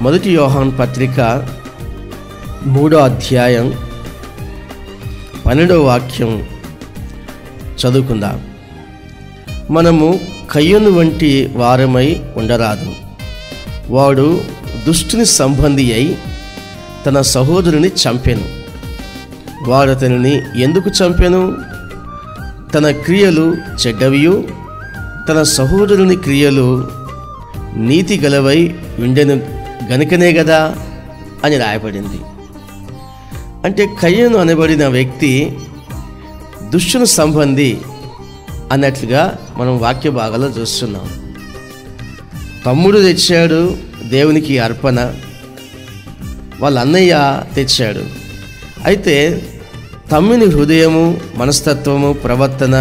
మొదటి యోహాను పత్రిక 3వ అధ్యాయం 12వ వాక్యం చదువుకుందాం. మనము కయ్యను వంటి వారమై ఉండరాదు. వాడు దుష్టుని సంబంధి అయి తన సహోదరుని చంపెను. వాడు అతనిని ఎందుకు చంపెను? తన క్రియలు చెడ్డవియు తన సహోదరుని క్రియలు నీతి గలవై ఉండెను గనుకనే కదా అని రాయబడింది. అంటే కయ్యను అనబడిన వ్యక్తి దుష్టుని సంబంధి అన్నట్లుగా మనం వాక్య భాగాల్లో చూస్తున్నాం. తమ్ముడు తెచ్చాడు దేవునికి అర్పణ, వాళ్ళ అన్నయ్య తెచ్చాడు. అయితే తమ్ముని హృదయము, మనస్తత్వము, ప్రవర్తన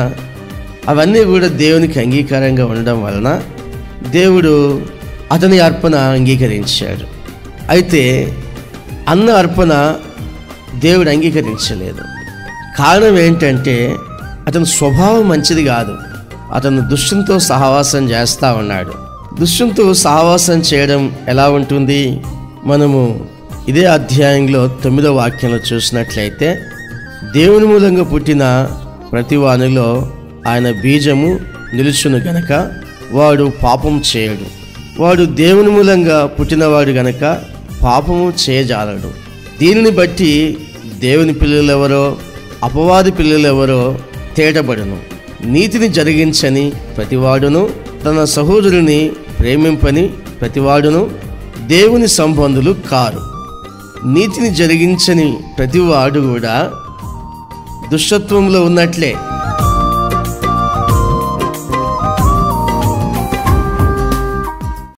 అవన్నీ కూడా దేవునికి అంగీకారంగా ఉండడం వలన దేవుడు అతని అర్పణ అంగీకరించాడు. అయితే అన్న అర్పణ దేవుడు అంగీకరించలేదు. కారణం ఏంటంటే అతని స్వభావం మంచిది కాదు. అతను దుష్టునితో సహవాసం చేస్తూ ఉన్నాడు. దుష్టునితో సహవాసం చేయడం ఎలా ఉంటుంది? మనము ఇదే అధ్యాయంలో 9వ వాక్యంలో చూసినట్లయితే, దేవుని మూలంగా పుట్టిన ప్రతి వానిలో ఆయన బీజము నిలుచును గనక వాడు పాపం చేయడు. వాడు దేవుని మూలంగా పుట్టినవాడు గనక పాపము చేయజాలడు. దీనిని బట్టి దేవుని పిల్లలెవరో అపవాది పిల్లలెవరో తేటబడును. నీతిని జరిగించని ప్రతివాడును, తన సహోదరుని ప్రేమింపని ప్రతివాడును దేవుని సంబంధులు కారు. నీతిని జరిగించని ప్రతివాడు కూడా దుష్టత్వంలో ఉన్నట్లే.